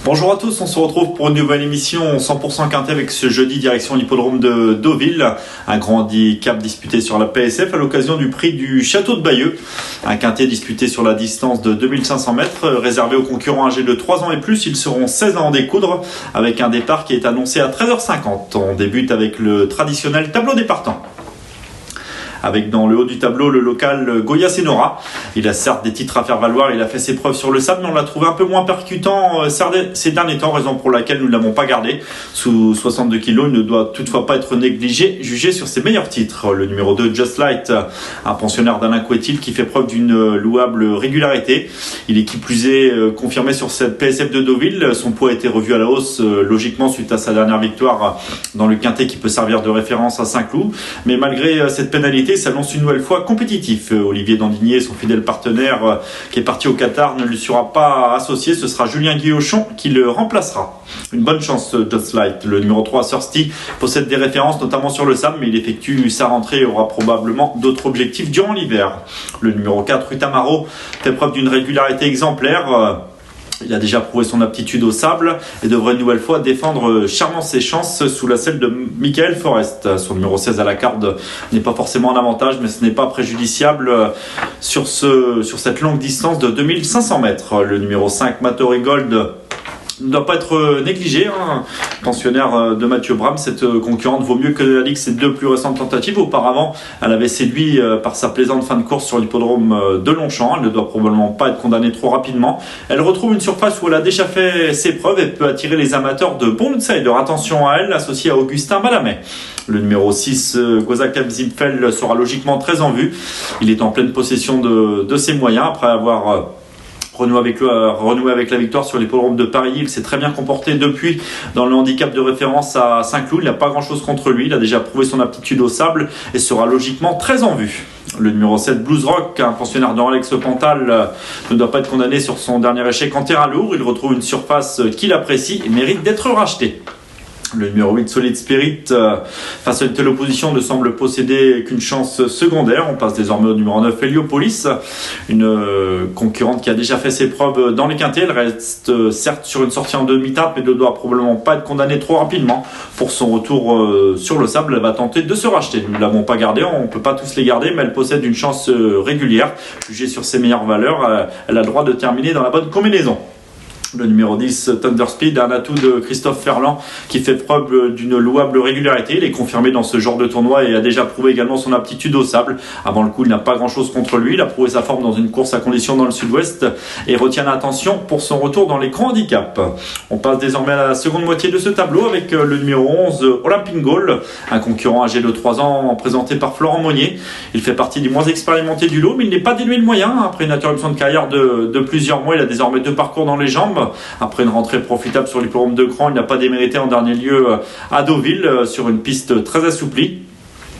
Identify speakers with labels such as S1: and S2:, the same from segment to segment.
S1: Bonjour à tous, on se retrouve pour une nouvelle émission 100% quintet avec ce jeudi direction l'hippodrome de Deauville. Un grand handicap disputé sur la PSF à l'occasion du prix du Château de Bayeux. Un quintet disputé sur la distance de 2500 mètres, réservé aux concurrents âgés de 3 ans et plus. Ils seront 16 à en découdre avec un départ qui est annoncé à 13h50. On débute avec le traditionnel tableau des partants, avec dans le haut du tableau le local Goya Senora. Il a certes des titres à faire valoir, il a fait ses preuves sur le sable, mais on l'a trouvé un peu moins percutant ces derniers temps, raison pour laquelle nous ne l'avons pas gardé. Sous 62 kg, il ne doit toutefois pas être négligé, jugé sur ses meilleurs titres. Le numéro 2, Just Light, un pensionnaire d'Alain Couetil qui fait preuve d'une louable régularité. Il est qui plus est confirmé sur cette PSF de Deauville. Son poids a été revu à la hausse, logiquement suite à sa dernière victoire dans le quintet qui peut servir de référence à Saint-Cloud. Mais malgré cette pénalité, s'annonce une nouvelle fois compétitif. Olivier Dandigné, son fidèle partenaire qui est parti au Qatar, ne lui sera pas associé. Ce sera Julien Guillochon qui le remplacera. Une bonne chance, Just Light. Le numéro 3, Thirsty, possède des références notamment sur le sable, mais il effectue sa rentrée et aura probablement d'autres objectifs durant l'hiver. Le numéro 4, Rutamaro, fait preuve d'une régularité exemplaire. Il a déjà prouvé son aptitude au sable et devrait une nouvelle fois défendre charmant ses chances sous la selle de Michael Forest. Son numéro 16 à la carte n'est pas forcément un avantage, mais ce n'est pas préjudiciable sur cette longue distance de 2500 mètres. Le numéro 5, Mattori Gold, ne doit pas être négligé. Pensionnaire de Mathieu Bram, cette concurrente vaut mieux que la Ligue ses deux plus récentes tentatives. Auparavant, elle avait séduit par sa plaisante fin de course sur l'hippodrome de Longchamp. Elle ne doit probablement pas être condamnée trop rapidement. Elle retrouve une surface où elle a déjà fait ses preuves et peut attirer les amateurs de bons outsiders. Attention à elle, associée à Augustin Malamet. Le numéro 6, Gozakam Zimfel, sera logiquement très en vue. Il est en pleine possession de ses moyens après avoir renouer avec la victoire sur l'hippodrome de Paris. Il s'est très bien comporté depuis dans le handicap de référence à Saint-Cloud. Il n'a pas grand chose contre lui. Il a déjà prouvé son aptitude au sable et sera logiquement très en vue. Le numéro 7, Blues Rock, un pensionnaire d'Alex Pantal, ne doit pas être condamné sur son dernier échec en terrain lourd. Il retrouve une surface qu'il apprécie et mérite d'être racheté. Le numéro 8, Solid Spirit, face à une telle opposition, ne semble posséder qu'une chance secondaire. On passe désormais au numéro 9, Heliopolis, une concurrente qui a déjà fait ses preuves dans les quintets. Elle reste certes sur une sortie en demi-teinte, mais ne doit probablement pas être condamnée trop rapidement. Pour son retour sur le sable, elle va tenter de se racheter. Nous ne l'avons pas gardée, on ne peut pas tous les garder, mais elle possède une chance régulière. Jugée sur ses meilleures valeurs, elle a le droit de terminer dans la bonne combinaison. Le numéro 10, Thunder Speed, un atout de Christophe Ferland qui fait preuve d'une louable régularité. Il est confirmé dans ce genre de tournoi et a déjà prouvé également son aptitude au sable. Avant le coup, il n'a pas grand chose contre lui. Il a prouvé sa forme dans une course à conditions dans le sud-ouest et retient l'attention pour son retour dans les grands handicaps. On passe désormais à la seconde moitié de ce tableau avec le numéro 11, Olympic Goal, un concurrent âgé de 3 ans présenté par Florent Monnier. Il fait partie des moins expérimentés du lot, mais il n'est pas dénué de moyens. Après une interruption de carrière de plusieurs mois, il a désormais 2 parcours dans les jambes. Après une rentrée profitable sur l'hippodrome de Cran, il n'a pas démérité en dernier lieu à Deauville sur une piste très assouplie.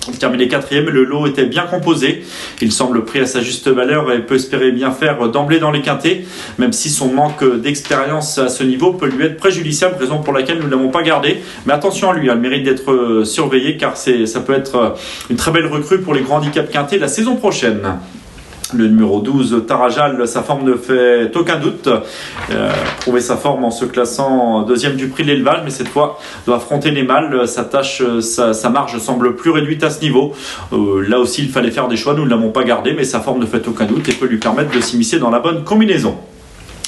S1: Il terminait 4e et le lot était bien composé. Il semble pris à sa juste valeur et peut espérer bien faire d'emblée dans les quintets, même si son manque d'expérience à ce niveau peut lui être préjudiciable, raison pour laquelle nous ne l'avons pas gardé. Mais attention à lui, il a le mérite d'être surveillé car ça peut être une très belle recrue pour les grands handicaps quintés la saison prochaine. Le numéro 12, Tarajal, sa forme ne fait aucun doute. Prouver sa forme en se classant deuxième du prix de l'élevage, mais cette fois doit affronter les mâles. Sa marge semble plus réduite à ce niveau. Là aussi, il fallait faire des choix. Nous ne l'avons pas gardé, mais sa forme ne fait aucun doute et peut lui permettre de s'immiscer dans la bonne combinaison.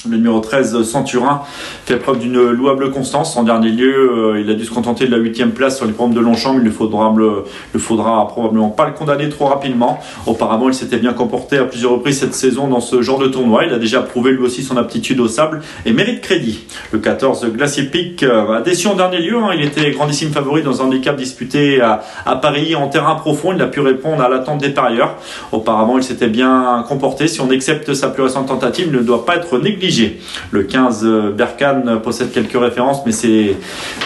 S1: Le numéro 13, Centurin, fait preuve d'une louable constance. En dernier lieu, il a dû se contenter de la 8e place sur l'hippodrome de Longchamp, mais il ne faudra probablement pas le condamner trop rapidement. Auparavant, il s'était bien comporté à plusieurs reprises cette saison dans ce genre de tournoi. Il a déjà prouvé lui aussi son aptitude au sable et mérite crédit. Le 14, Glacier Peak, a déçu en dernier lieu. Il était grandissime favori dans un handicap disputé à Paris en terrain profond. Il a pu répondre à l'attente des parieurs. Auparavant, il s'était bien comporté. Si on accepte sa plus récente tentative, il ne doit pas être négligé. Le 15, Berkane, possède quelques références, mais ses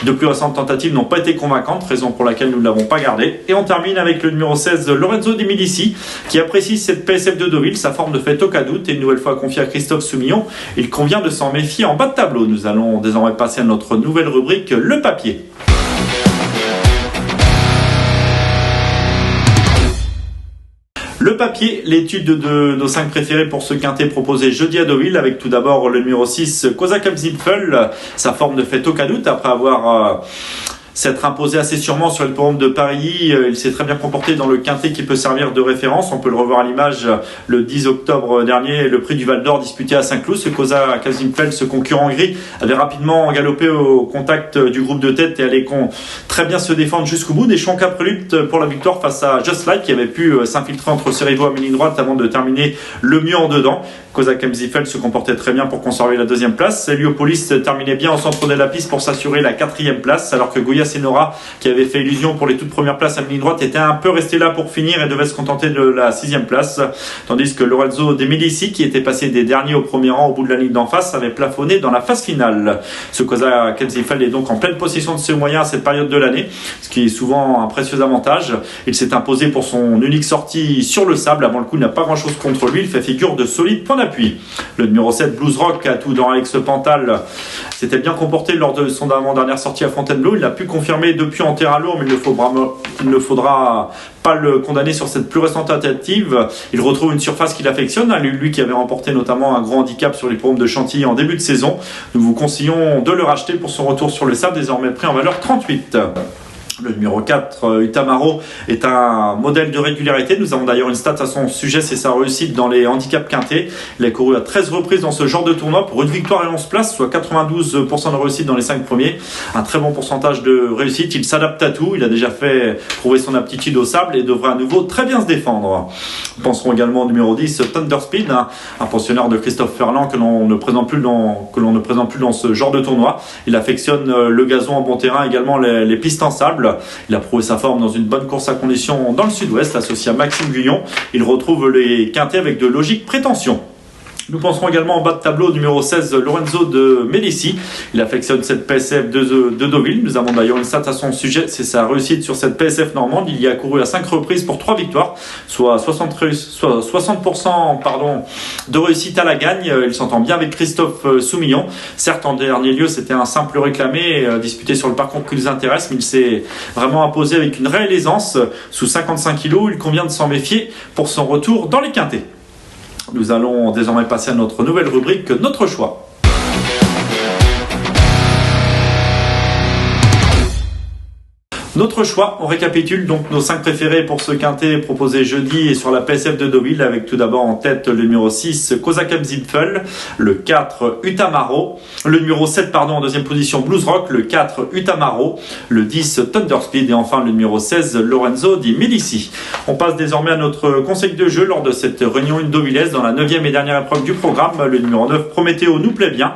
S1: 2 plus récentes tentatives n'ont pas été convaincantes, raison pour laquelle nous ne l'avons pas gardé. Et on termine avec le numéro 16, Lorenzo Di Medici, qui apprécie cette PSF de Deauville. Sa forme ne fait aucun doute et une nouvelle fois confiée à Christophe Soumillon. Il convient de s'en méfier en bas de tableau. Nous allons désormais passer à notre nouvelle rubrique, le papier. Le papier, l'étude de nos 5 préférés pour ce quintet proposé jeudi à Deauville, avec tout d'abord le numéro 6, Kozakam Zipfel. Sa forme ne fait aucun doute après avoir s'être imposé assez sûrement sur l'hippodrome de Paris. Il s'est très bien comporté dans le quintet qui peut servir de référence. On peut le revoir à l'image le 10 octobre dernier, le prix du Val d'Or disputé à Saint-Cloud. Ce Kozakam Zipfel, ce concurrent gris, avait rapidement galopé au contact du groupe de tête et allait très bien se défendre jusqu'au bout. Des Chonka prélude pour la victoire face à Just Like qui avait pu s'infiltrer entre ses rivaux à mi-ligne droite avant de terminer le mieux en dedans. Kozakam Zipfel se comportait très bien pour conserver la deuxième place. Heliopolis terminait bien au centre de la piste pour s'assurer la 4e place, alors que Goya Senora, qui avait fait illusion pour les toutes premières places à mi-ligne droite, était un peu resté là pour finir et devait se contenter de la 6e place. Tandis que Lorenzo De Medici, qui était passé des derniers au premier rang au bout de la ligne d'en face, avait plafonné dans la phase finale. Ce Kozakam Zipfel est donc en pleine possession de ses moyens à cette période de l'année, ce qui est souvent un précieux avantage. Il s'est imposé pour son unique sortie sur le sable. Avant le coup, il n'a pas grand-chose contre lui. Il fait figure de solide point d'appui. Le numéro 7, Blues Rock, à tout dans Alex Pantal, s'était bien comporté lors de son avant-dernière sortie à Fontainebleau. Il l'a pu confirmer depuis en terrain lourd, mais il ne faudra pas le condamner sur cette plus récente tentative. Il retrouve une surface qu'il affectionne, lui qui avait remporté notamment un gros handicap sur l'hippodrome de Chantilly en début de saison. Nous vous conseillons de le racheter pour son retour sur le sable, désormais pris en valeur 38. Le numéro 4, Utamaro, est un modèle de régularité. Nous avons d'ailleurs une stat à son sujet, c'est sa réussite dans les handicaps quintés. Il a couru à 13 reprises dans ce genre de tournoi pour une victoire et 11 places, soit 92% de réussite dans les 5 premiers. Un très bon pourcentage de réussite. Il s'adapte à tout. Il a déjà fait prouver son aptitude au sable et devrait à nouveau très bien se défendre. Nous penserons également au numéro 10, Thunder Speed, un pensionnaire de Christophe Ferland que l'on ne présente plus dans ce genre de tournoi. Il affectionne le gazon en bon terrain, également les pistes en sable. Il a prouvé sa forme dans une bonne course à conditions dans le sud-ouest, associé à Maxime Guyon. Il retrouve les quintets avec de logiques prétentions. Nous penserons également en bas de tableau numéro 16, Lorenzo De Medici. Il affectionne cette PSF de Deauville. Nous avons d'ailleurs une stat à son sujet, c'est sa réussite sur cette PSF normande. Il y a couru à 5 reprises pour 3 victoires, soit 60% de réussite à la gagne. Il s'entend bien avec Christophe Soumillon. Certes, en dernier lieu, c'était un simple réclamé disputé sur le parcours qui nous intéresse, mais il s'est vraiment imposé avec une réelle aisance. Sous 55 kg, il convient de s'en méfier pour son retour dans les quintets. Nous allons désormais passer à notre nouvelle rubrique, Notre choix. Notre choix, on récapitule donc nos 5 préférés pour ce quintet proposé jeudi et sur la PSF de Deauville, avec tout d'abord en tête le numéro 6, Kozakam Zipfel, le 4, Utamaro, le numéro 7 en deuxième position, Blues Rock, le 4, Utamaro, le 10, Thunder Speed et enfin le numéro 16, Lorenzo Di Medici. On passe désormais à notre conseil de jeu lors de cette réunion deauvillaise dans la 9e et dernière épreuve du programme. Le numéro 9, Prométhéo, nous plaît bien.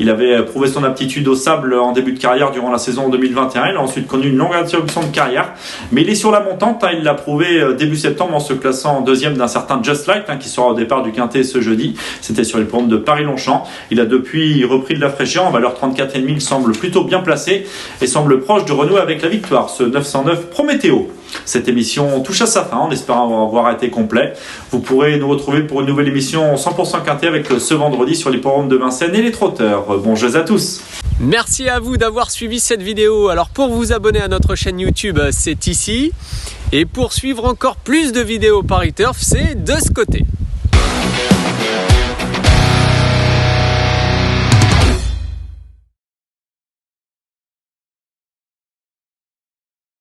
S1: Il avait prouvé son aptitude au sable en début de carrière durant la saison 2021. Il a ensuite connu une longue interruption de carrière, mais il est sur la montante. Il l'a prouvé début septembre en se classant deuxième d'un certain Just Like qui sera au départ du quintet ce jeudi. C'était sur les programmes de Paris-Longchamp. Il a depuis repris de la fraîcheur en valeur 34,5. Il semble plutôt bien placé et semble proche de renouer avec la victoire, ce 909 Prométhéo. Cette émission touche à sa fin en espérant avoir été complet. Vous pourrez nous retrouver pour une nouvelle émission 100% quintet avec ce vendredi sur les programmes de Vincennes et les trotteurs. Bon jeu à tous.
S2: Merci à vous d'avoir suivi cette vidéo. Alors pour vous abonner à notre chaîne YouTube, c'est ici. Et pour suivre encore plus de vidéos Paris Turf, c'est de ce côté.